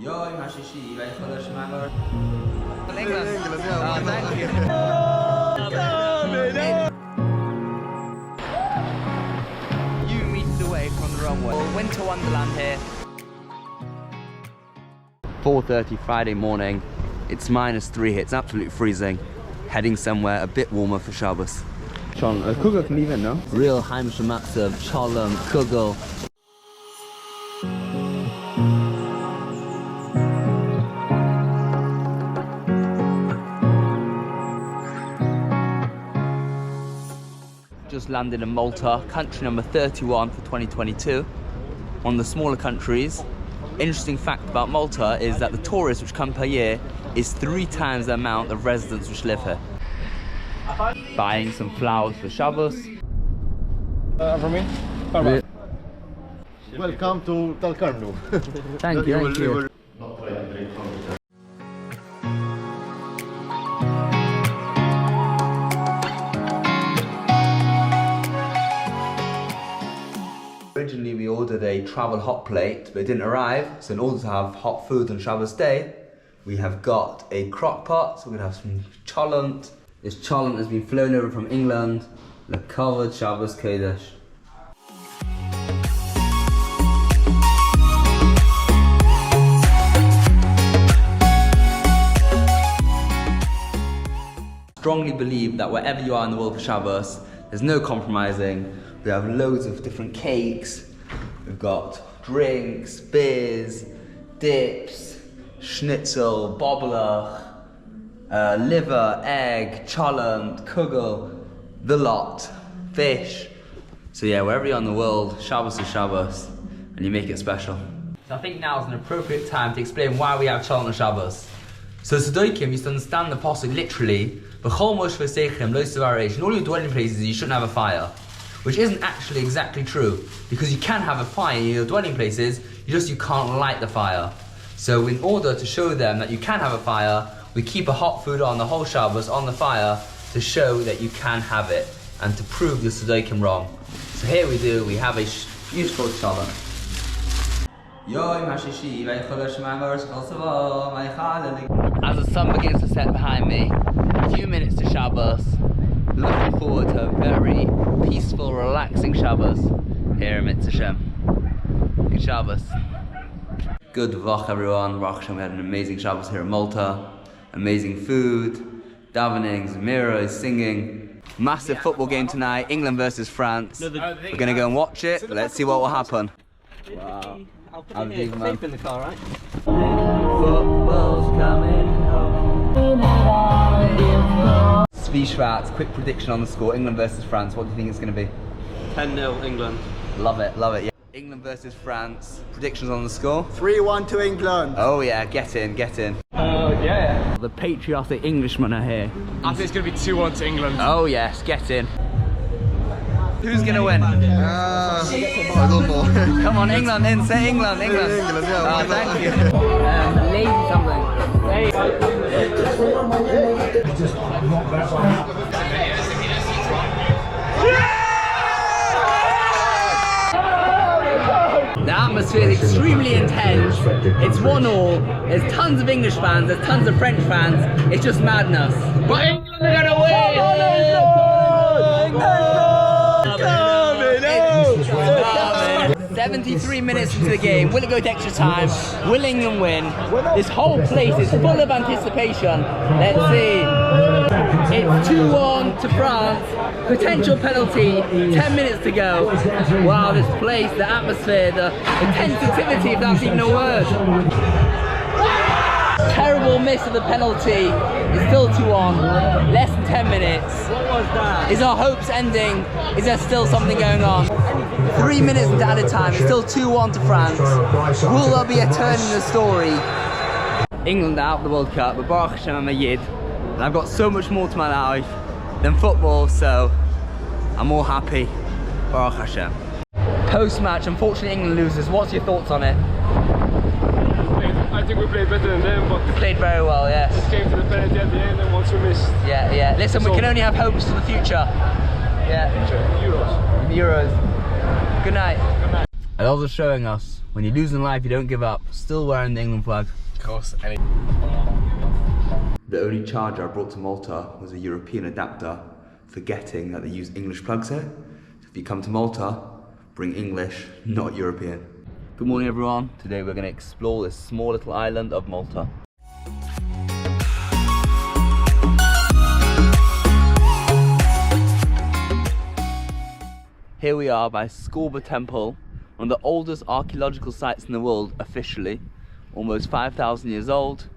Yo, Mashishi, wij gaan er smaken. England. Oh, thank you. You meet away from the wrong way. Winter wonderland here. 4:30 Friday morning. It's -3 here. It's absolutely freezing. Heading somewhere a bit warmer for Shabbos. Sean, kugel can even, no? Real heimische matzav, cholent, kugel. Just landed in Malta, country number 31 for 2022. One of the smaller countries. Interesting fact about Malta is that the tourists which come per year is 3 times the amount of residents which live here. Buying some flowers for Shabbos. From me? Welcome to Talcarno. Thank you, thank you. Originally we ordered a travel hot plate, but it didn't arrive. So in order to have hot food on Shabbos day, we have got a crock pot. So we're gonna have some cholent. This cholent has been flown over from England. The covered Shabbos Kodesh. Strongly believe that wherever you are in the world for Shabbos, there's no compromising. We have loads of different cakes. We've got drinks, beers, dips, schnitzel, bobolach, liver, egg, cholent, kugel, the lot, fish. So yeah, wherever you're in the world, Shabbos is Shabbos, and you make it special. So I think now is an appropriate time to explain why we have cholent on Shabbos. So Tzaddikim used to understand the pasuk literally, B'chol mosh v'seichem lo yisavarei, in all your dwelling places you shouldn't have a fire. Which isn't actually exactly true, because you can have a fire in your dwelling places, you can't light the fire. So in order to show them that you can have a fire, we keep a hot food on the whole Shabbos on the fire to show that you can have it and to prove the Tzaddikim wrong. So here we have a beautiful cholent. As the sun begins to set behind me, a few minutes to Shabbos, looking forward to a very peaceful, relaxing Shabbos here in Mitzvah. Good Shabbos. Good vach everyone. Baruch Hashem, we had an amazing Shabbos here in Malta. Amazing food, davenings, mirrors, singing. Massive football game tonight, England versus France. We're gonna go and watch it. Let's see what will happen. Wow. Safe in the car, right? Football's coming home. Svi Schwartz, quick prediction on the score. England versus France. What do you think it's going to be? 10-0 England. Love it, love it. Yeah. England versus France. Predictions on the score? 3-1 to England. Oh yeah, get in, get in. Yeah. The patriotic Englishmen are here. I think it's going to be 2-1 to England. Oh yes, get in. Who's going to win? I don't know. Come on, England in, say England, England. England, yeah. Oh, thank you. Lady something. The atmosphere is extremely intense. It's 1-1. There's tons of English fans, there's tons of French fans. It's just madness. But England are gonna win! 73 minutes into the game. Will it go to extra time? Will England win? This whole place is full of anticipation. Let's see. It's 2-1 to France. Potential penalty. 10 minutes to go. Wow, this place, the atmosphere, the sensitivity, if that's even a word. Terrible miss of the penalty. It's still 2-1. Less than 10 minutes. What was that? Is our hopes ending? Is there still something going on? 3 minutes into added time. It's still 2-1 to France. Will there be a turn in the story? England out of the World Cup, but Baruch Hashem, I'm a Yid. And I've got so much more to my life than football, so I'm more happy. Baruch Hashem. Post-match, unfortunately England loses. What's your thoughts on it? I think we played better than them, but We played very well, yes. it came to the penalty at the end and once we missed. Yeah, yeah. Listen, we can only have hopes for the future. Yeah. Euros. Euros. Good night. Good night. And also showing us, when you lose in life, you don't give up. Still wearing the England flag. Of course, The only charger I brought to Malta was a European adapter, forgetting that they use English plugs here. So if you come to Malta, bring English, not European. Good morning everyone. Today we're going to explore this small little island of Malta. Here we are by Scorba Temple, one of the oldest archaeological sites in the world officially. Almost 5,000 years old.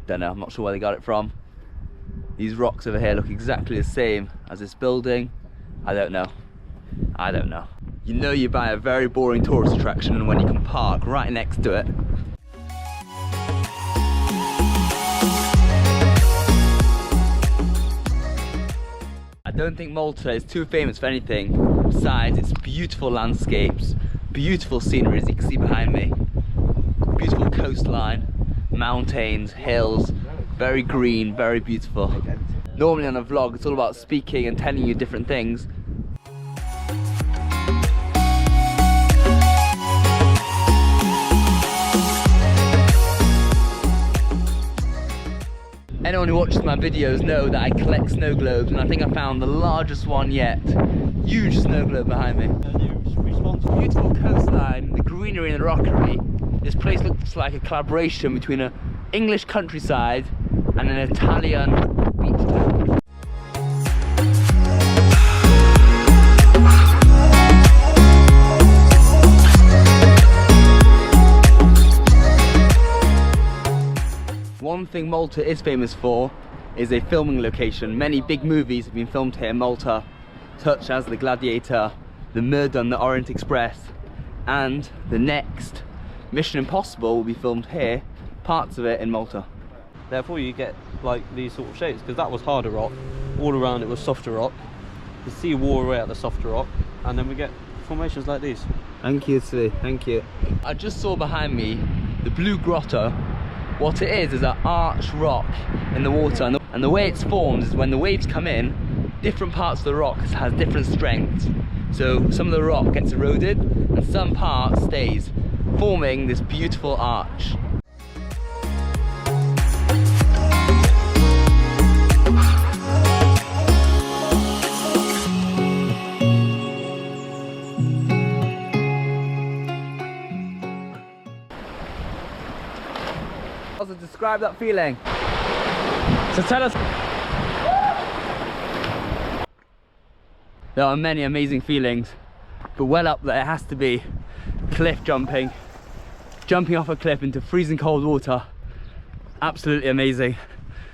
Don't know, I'm not sure where they got it from. These rocks over here look exactly the same as this building. I don't know. You know you buy a very boring tourist attraction when you can park right next to it. I don't think Malta is too famous for anything besides its beautiful landscapes, beautiful scenery as you can see behind me. Beautiful coastline, mountains, hills, very green, very beautiful. Normally on a vlog it's all about speaking and telling you different things. Anyone who watches my videos know that I collect snow globes, and I think I found the largest one yet. Huge snow globe behind me. Beautiful coastline, the greenery and the rockery. This place looks like a collaboration between an English countryside and an Italian beach town. One thing Malta is famous for is a filming location. Many big movies have been filmed here in Malta, such as The Gladiator, The Murder on the Orient Express, and the next Mission Impossible will be filmed here, parts of it in Malta. Therefore you get like these sort of shapes, because that was harder rock, all around it was softer rock. The sea wore away at the softer rock, and then we get formations like these. Thank you, Slee, thank you. I just saw behind me the Blue Grotto. What it is an arched rock in the water, and the way it's formed is when the waves come in, different parts of the rock has different strengths. So some of the rock gets eroded and some part stays, forming this beautiful arch. Also, describe that feeling. So tell us. There are many amazing feelings, but well up there it has to be cliff jumping. Jumping off a cliff into freezing cold water. Absolutely amazing.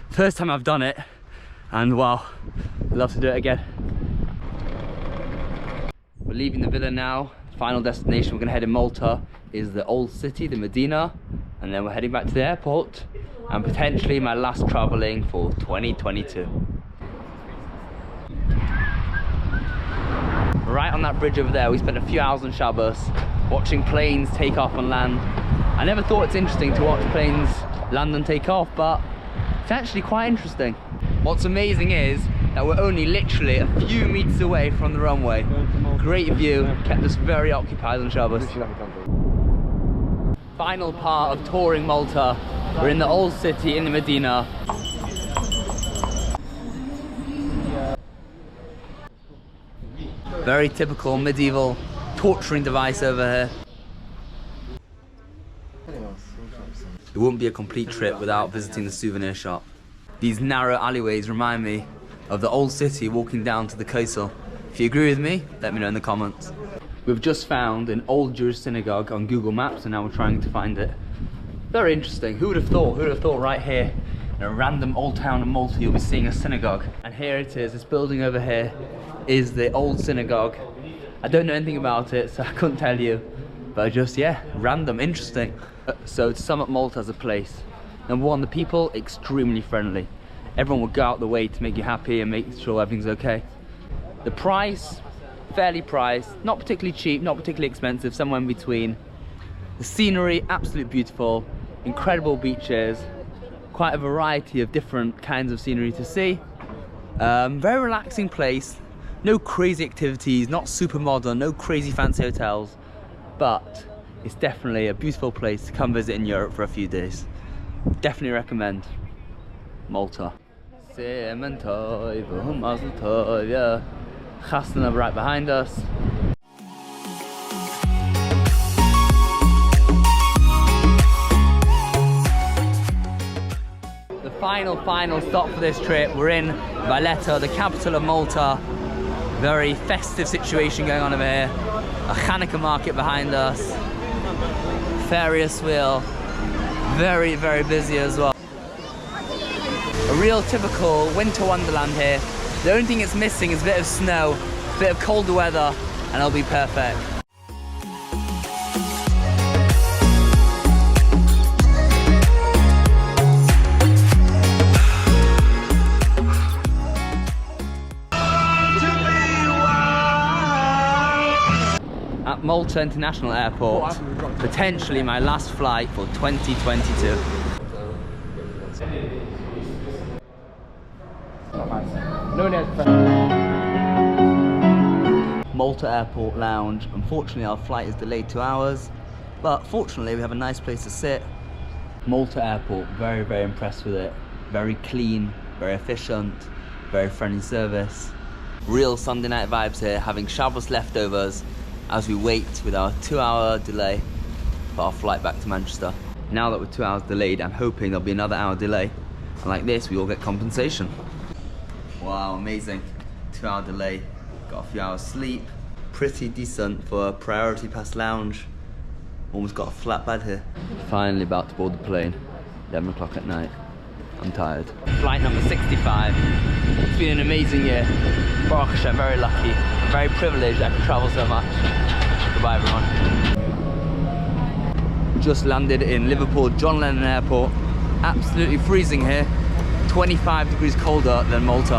First time I've done it, and wow, I'd love to do it again. We're leaving the villa now. Final destination we're gonna head in Malta is the old city, the Medina, and then we're heading back to the airport and potentially my last traveling for 2022. Right on that bridge over there, we spent a few hours on Shabbos watching planes take off and land. I never thought it's interesting to watch planes land and take off, but it's actually quite interesting. What's amazing is that we're only literally a few meters away from the runway. Great view, kept us very occupied on Shabbos. Final part of touring Malta. We're in the old city in the Medina. Very typical medieval torturing device over here. It wouldn't be a complete trip without visiting the souvenir shop. These narrow alleyways remind me of the old city walking down to the coastal. If you agree with me, let me know in the comments. We've just found an old Jewish synagogue on Google Maps, and now we're trying to find it. Very interesting. Who would have thought? Who would have thought right here in a random old town in Malta you'll be seeing a synagogue? And here it is. This building over here is the old synagogue. I don't know anything about it, so I couldn't tell you. But just, yeah, random, interesting. So to sum up Malta as a place, number one, the people, extremely friendly. Everyone will go out the way to make you happy and make sure everything's okay. The price, fairly priced, not particularly cheap, not particularly expensive, somewhere in between. The scenery, absolutely beautiful, incredible beaches, quite a variety of different kinds of scenery to see. Very relaxing place, no crazy activities, not super modern, no crazy fancy hotels, but it's definitely a beautiful place to come visit in Europe for a few days. Definitely recommend Malta. Chasna right behind us. The final stop for this trip. We're in Valletta, the capital of Malta. Very festive situation going on over here. A Hanukkah market behind us. Ferris wheel. Very, very busy as well. A real typical winter wonderland here. The only thing it's missing is a bit of snow, a bit of colder weather, and it'll be perfect. At Malta International Airport, potentially my last flight for 2022. Malta Airport Lounge. Unfortunately our flight is delayed 2 hours, but fortunately we have a nice place to sit. Malta Airport, very, very impressed with it. Very clean, very efficient, very friendly service. Real Sunday night vibes here, having Shabbos leftovers as we wait with our 2-hour delay for our flight back to Manchester. Now that we're 2 hours delayed, I'm hoping there'll be another hour delay, and like this we all get compensation. Wow, amazing. 2-hour delay, got a few hours sleep. Pretty decent for a priority pass lounge. Almost got a flat bed here. Finally about to board the plane, 11 o'clock at night. I'm tired. Flight number 65. It's been an amazing year. Baruch Hashem, very lucky. I'm very privileged I can travel so much. Goodbye everyone. Just landed in Liverpool John Lennon Airport. Absolutely freezing here. 25 degrees colder than Malta.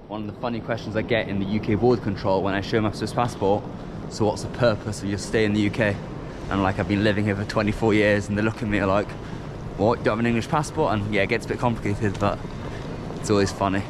One of the funny questions I get in the UK border control when I show my Swiss passport, so what's the purpose of your stay in the UK? And I'm like, I've been living here for 24 years, and they look at me like, what, you don't have an English passport? And yeah, it gets a bit complicated, but it's always funny.